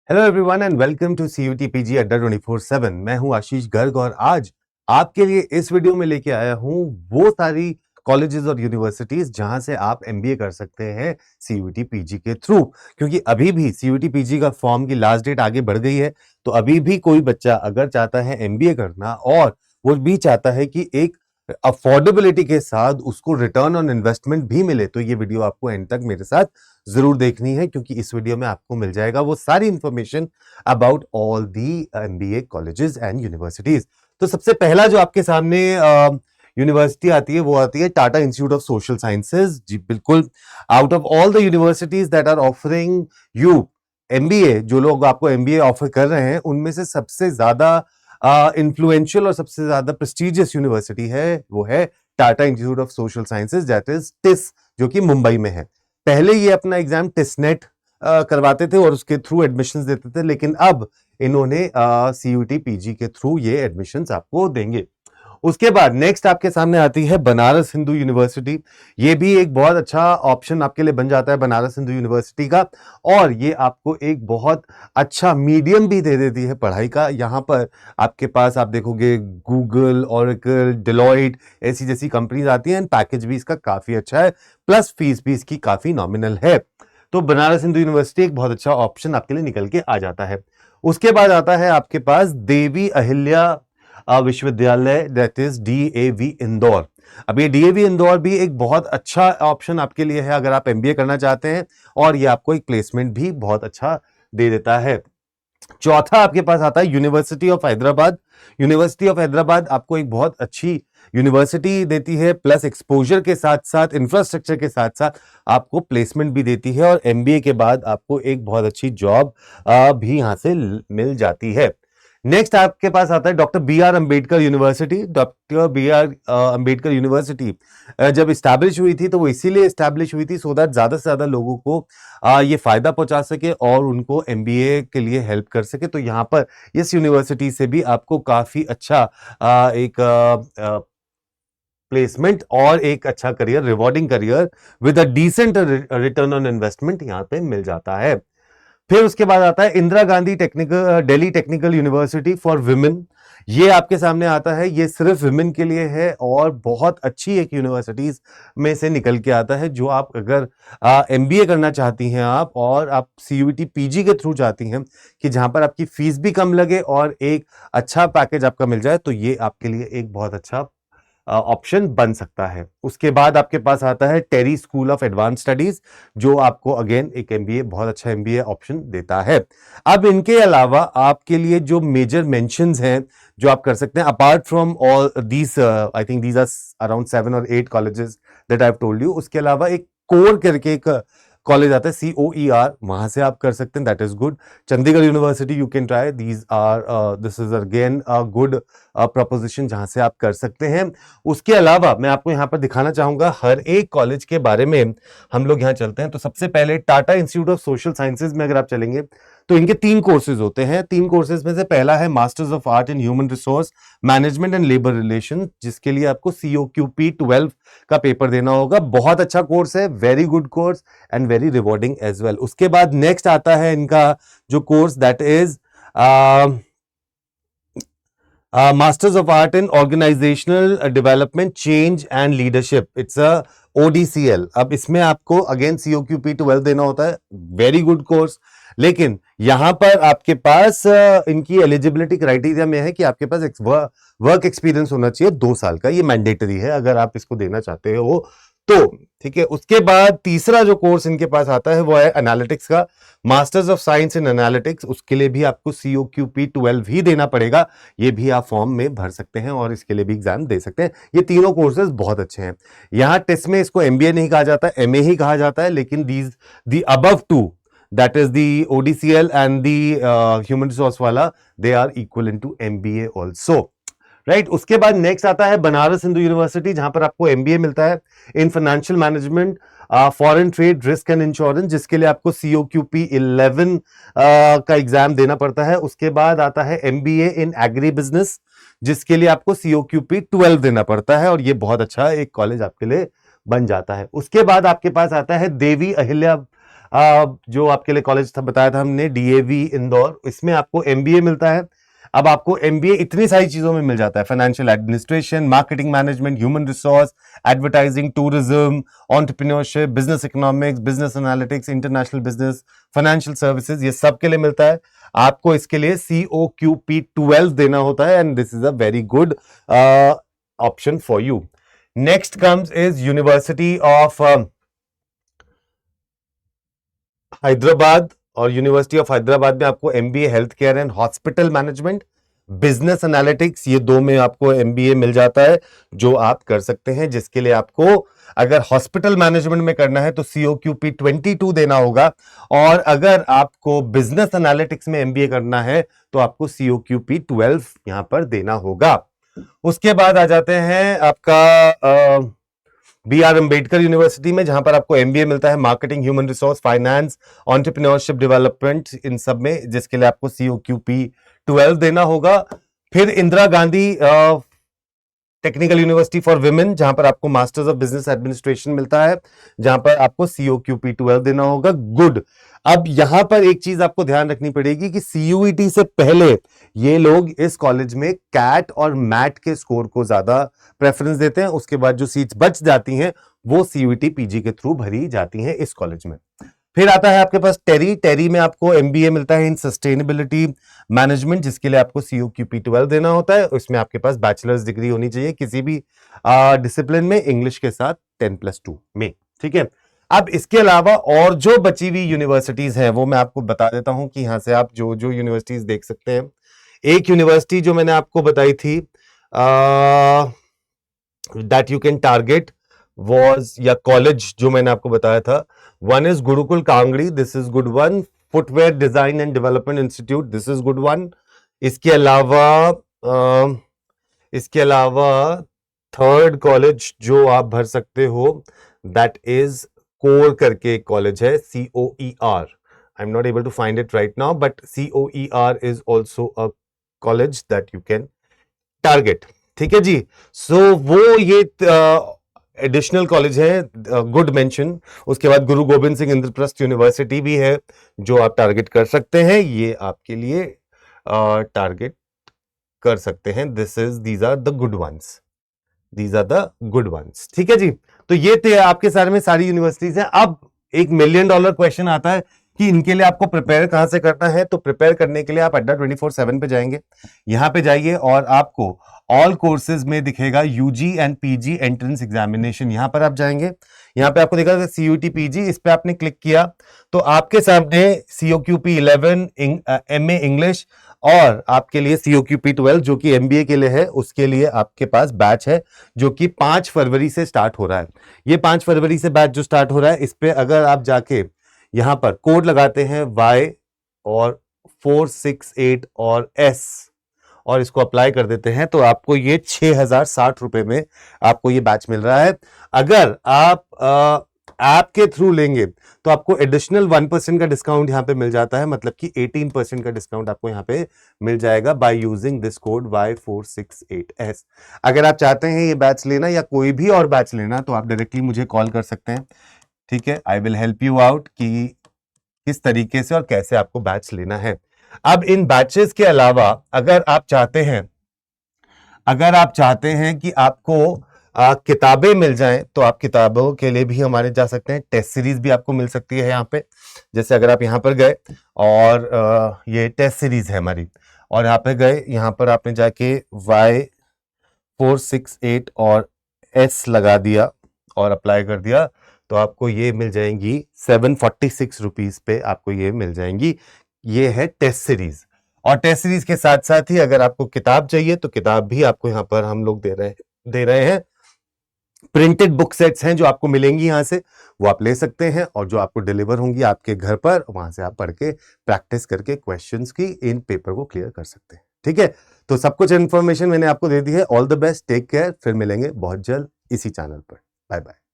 Hello everyone and welcome to CUET PG Adda 24/7। मैं हूं आशीष गर्ग और आज आपके लिए इस वीडियो में लेके आया हूं वो सारी कॉलेजेस और यूनिवर्सिटीज जहां से आप एमबीए कर सकते हैं सीयूटी पीजी के थ्रू। क्योंकि अभी भी सीयूटी पीजी का फॉर्म की लास्ट डेट आगे बढ़ गई है, तो अभी भी कोई बच्चा अगर चाहता है एमबीए करना और वो भी चाहता है कि एक अफोर्डेबिलिटी के साथ उसको रिटर्न ऑन इन्वेस्टमेंट भी मिले, तो ये वीडियो आपको एंड तक मेरे साथ जरूर देखनी है, क्योंकि इस वीडियो में आपको मिल जाएगा वो सारी information about all the MBA colleges and universities. तो सबसे पहला जो आपके सामने यूनिवर्सिटी आती है वो आती है Tata institute of social sciences. जी बिल्कुल, out of all the universities that are offering you MBA, जो लोग आपको एमबीए ऑफर कर रहे हैं उनमें से सबसे ज्यादा इन्फ्लुएंशियल और सबसे ज्यादा प्रेस्टिजियस यूनिवर्सिटी है वो है Tata institute of social Sciences, that is TISS, जो कि मुंबई में है। पहले ये अपना एग्जाम टिसनेट करवाते थे और उसके थ्रू एडमिशंस देते थे, लेकिन अब इन्होंने सीयूटी पीजी के थ्रू ये एडमिशंस आपको देंगे। उसके बाद नेक्स्ट आपके सामने आती है बनारस हिंदू यूनिवर्सिटी। ये भी एक बहुत अच्छा ऑप्शन आपके लिए बन जाता है बनारस हिंदू यूनिवर्सिटी का, और ये आपको एक बहुत अच्छा मीडियम भी दे देती है पढ़ाई का। यहाँ पर आपके पास आप देखोगे गूगल, ऑरेकल, डेलॉइट ऐसी जैसी कंपनीज आती हैं, पैकेज भी इसका काफी अच्छा है, प्लस फीस भी इसकी काफी नॉमिनल है। तो बनारस हिंदू यूनिवर्सिटी एक बहुत अच्छा ऑप्शन आपके लिए निकल के आ जाता है। उसके बाद आता है आपके पास देवी अहिल्या विश्वविद्यालय, दैट इज डीएवी इंदौर। अब ये डीएवी इंदौर भी एक बहुत अच्छा ऑप्शन आपके लिए है अगर आप एमबीए करना चाहते हैं, और ये आपको एक प्लेसमेंट भी बहुत अच्छा दे देता है। चौथा आपके पास आता है university of Hyderabad. University of Hyderabad आपको एक बहुत अच्छी यूनिवर्सिटी देती है, प्लस एक्सपोजर के साथ साथ इंफ्रास्ट्रक्चर के साथ साथ आपको प्लेसमेंट भी देती है, और एमबीए के बाद आपको एक बहुत अच्छी जॉब भी यहां से मिल जाती है। नेक्स्ट आपके पास आता है doctor B R Ambedkar university. Doctor B R Ambedkar university जब इस्टेब्लिश हुई थी तो वो इसीलिए इस्टेब्लिश हुई थी सो दैट ज्यादा से ज्यादा लोगों को ये फायदा पहुंचा सके और उनको एमबीए के लिए हेल्प कर सके। तो यहाँ पर इस यूनिवर्सिटी से भी आपको काफी अच्छा एक प्लेसमेंट और एक अच्छा career, rewarding career with a decent return on investment यहाँ पे मिल जाता है। फिर उसके बाद आता है Indira Gandhi technical Delhi technical university for women. ये आपके सामने आता है, ये सिर्फ विमेन के लिए है और बहुत अच्छी एक यूनिवर्सिटीज में से निकल के आता है। जो आप अगर एमबीए करना चाहती हैं आप, और आप सीयूटी पीजी के थ्रू चाहती हैं कि जहां पर आपकी फीस भी कम लगे और एक अच्छा पैकेज आपका मिल जाए, तो ये आपके लिए एक बहुत अच्छा ऑप्शन बन सकता है। उसके बाद आपके पास आता है टेरी स्कूल ऑफ एडवांस स्टडीज, जो आपको अगेन एक एमबीए, बहुत अच्छा एमबीए ऑप्शन देता है। अब इनके अलावा आपके लिए जो मेजर मेंशंस हैं जो आप कर सकते हैं, apart from all these, I think these are around 7 और 8 colleges that I have told you. उसके अलावा एक कोर करके एक कॉलेज आता है COER, वहां से आप कर सकते हैं, that is good. Chandigarh university you can try, this is again a good preposition जहां से आप कर सकते हैं। उसके अलावा मैं आपको यहां पर दिखाना चाहूंगा हर एक कॉलेज के बारे में। हम लोग यहां चलते हैं, तो सबसे पहले Tata institute of social sciences में अगर आप चलेंगे तो इनके 3 कोर्सेज होते हैं। 3 कोर्सेज में से पहला है masters of art in human resource management and labour relation, जिसके लिए आपको COQP 12 का पेपर देना होगा। बहुत अच्छा कोर्स है, very good course and very rewarding as well. उसके बाद नेक्स्ट आता है इनका जो course, that is masters of art in organisational development change and leadership, it's a ODCL। अब इसमें आपको अगेन COQP 12 देना होता है, वेरी गुड कोर्स। लेकिन यहां पर आपके पास इनकी एलिजिबिलिटी क्राइटेरिया में है कि आपके पास वर्क एक्सपीरियंस होना चाहिए 2 साल का, ये मैंडेटरी है अगर आप इसको देना चाहते हो तो। ठीक है, उसके बाद तीसरा जो कोर्स इनके पास आता है वो है एनालिटिक्स का, masters of science in analytics. उसके लिए भी आपको COQP 12 ही देना पड़ेगा, ये भी आप फॉर्म में भर सकते हैं और इसके लिए भी एग्जाम दे सकते हैं। ये तीनों कोर्सेज बहुत अच्छे हैं। यहाँ टेस्ट में इसको MBA नहीं कहा जाता, MA ही कहा जाता है, लेकिन the above two, that is the ODCL and the human resource वाला, they are equivalent to MBA also, right? उसके बाद नेक्स्ट आता है बनारस हिंदू यूनिवर्सिटी, जहां पर आपको MBA मिलता है in financial management, foreign trade, risk and insurance, जिसके लिए आपको COQP 11 का एग्जाम देना पड़ता है। उसके बाद आता है MBA इन एग्री बिजनेस, जिसके लिए आपको COQP 12 देना पड़ता है, और ये बहुत अच्छा एक कॉलेज आपके लिए बन जाता है। उसके बाद आपके पास आता है देवी अहिल्या जो आपके लिए कॉलेज था बताया था हमने, डीएवी इंदौर, इसमें आपको एमबीए मिलता है। अब आपको एमबीए इतनी सारी चीजों में मिल जाता है, financial administration, marketing management, human resource, advertising, tourism, entrepreneurship, business economics, business analytics, international business, financial services, ये सब के लिए मिलता है। आपको इसके लिए COQP 12 देना होता है, and this is a very good option for you. Next comes is university of Hyderabad, और यूनिवर्सिटी ऑफ हैदराबाद में आपको MBA health care and hospital management, business analytics, ये दो में आपको एमबीए मिल जाता है, जो आप कर सकते हैं, जिसके लिए आपको अगर हॉस्पिटल मैनेजमेंट में करना है तो COQP 22 देना होगा, और अगर आपको बिजनेस एनालिटिक्स में एमबीए करना है तो आपको COQP 12 यहां पर देना होगा। उसके बाद आ जाते हैं आपका BR अम्बेडकर यूनिवर्सिटी में, जहां पर आपको एमबीए मिलता है marketing, human resource, finance, entrepreneurship development, इन सब में, जिसके लिए आपको COQP 12 देना होगा। फिर Indira Gandhi technical university for women, जहां पर आपको मास्टर्स ऑफ बिजनेस एडमिनिस्ट्रेशन मिलता है, जहां पर आपको COQP 12 देना होगा। गुड। अब यहां पर एक चीज आपको ध्यान रखनी पड़ेगी कि CUET से पहले ये लोग इस कॉलेज में कैट और मैट के स्कोर को ज्यादा प्रेफरेंस देते हैं। उसके बाद जो सीट्स बच जाती हैं वो CUET PG के थ्रू भरी जाती हैं इस कॉलेज में। फिर आता है आपके पास टेरी में आपको एमबीए मिलता है इन सस्टेनेबिलिटी मैनेजमेंट, जिसके लिए आपको COQP 12 देना होता है। इसमें आपके पास बैचलर्स डिग्री होनी चाहिए किसी भी डिसिप्लिन में, इंग्लिश के साथ 10+2 में। ठीक है। अब इसके अलावा और जो बची हुई यूनिवर्सिटीज हैं वो मैं आपको बता देता हूं कि यहां से आप जो जो यूनिवर्सिटीज देख सकते हैं। एक यूनिवर्सिटी जो मैंने आपको बताई थी that you can target was, या कॉलेज जो मैंने आपको बताया था, one is Gurukul Kangri, this is good one. Footwear design and development institute, this is good one. इसके अलावा थर्ड कॉलेज जो आप भर सकते हो दैट इज कोर करके एक कॉलेज है, COER। I am not able to find it right now, but COER is also a college that you can target. ठीक है जी। सो वो ये एडिशनल कॉलेज है, गुड मेंशन। उसके बाद गुरु गोविंद सिंह इंद्रप्रस्थ यूनिवर्सिटी भी है जो आप टारगेट कर सकते हैं, ये आपके लिए टारगेट कर सकते हैं। These are the good ones, these are the good ones. ठीक है जी। तो ये थे आपके सारे में सारी यूनिवर्सिटीज हैं। अब एक $1 मिलियन क्वेश्चन आता है कि इनके लिए आपको प्रिपेयर कहां से करना है। तो प्रिपेयर करने के लिए आप अड्डा 24/7 पे जाएंगे, यहां पे जाइए और आपको ऑल कोर्सेज में दिखेगा UG and PG entrance examination, यहां पर आप जाएंगे, यहां पे आपको दिखेगा CUET PG, इस पे आपने क्लिक किया तो आपके सामने COQP 11 MA इंग्लिश और आपके लिए COQP 12 जो कि MBA के लिए है, उसके लिए आपके पास बैच है जो कि 5 फरवरी से स्टार्ट हो रहा है। ये 5 फरवरी से बैच जो स्टार्ट हो रहा है, इस पे अगर आप जाके यहां पर कोड लगाते हैं Y और 468 और S और इसको अप्लाई कर देते हैं तो आपको ये 6060 रुपए में आपको ये बैच मिल रहा है। अगर आप ऐप के थ्रू लेंगे तो आपको एडिशनल 1% का डिस्काउंट यहां पे मिल जाता है, मतलब कि 18% का डिस्काउंट आपको यहां पे मिल जाएगा by using this code Y468S। अगर आप चाहते हैं ये बैच लेना या कोई भी और बैच लेना तो आप डायरेक्टली मुझे कॉल कर सकते हैं। ठीक है, I will help you out कि किस तरीके से और कैसे आपको बैच लेना है। अब इन बैचेस के अलावा अगर आप चाहते हैं कि आपको किताबें मिल जाएं तो आप किताबों के लिए भी हमारे जा सकते हैं। टेस्ट सीरीज भी आपको मिल सकती है यहाँ पे। जैसे अगर आप यहाँ पर गए और ये टेस्ट सीरीज है हमारी, और यहाँ पे गए, यहाँ पर आपने जाके Y468 और S लगा दिया और अप्लाई कर दिया तो आपको ये मिल जाएंगी 746 रुपीज पे, आपको ये मिल जाएंगी। ये है टेस्ट सीरीज, और टेस्ट सीरीज के साथ साथ ही अगर आपको किताब चाहिए तो किताब भी आपको यहाँ पर हम लोग दे रहे हैं। प्रिंटेड बुक सेट्स हैं जो आपको मिलेंगी यहां से, वो आप ले सकते हैं, और जो आपको डिलीवर होंगी आपके घर पर, वहां से आप पढ़ के प्रैक्टिस करके क्वेश्चंस की इन पेपर को क्लियर कर सकते हैं। ठीक है, तो सब कुछ इंफॉर्मेशन मैंने आपको दे दी है। All the best, take care, फिर मिलेंगे बहुत जल्द इसी चैनल पर। Bye bye.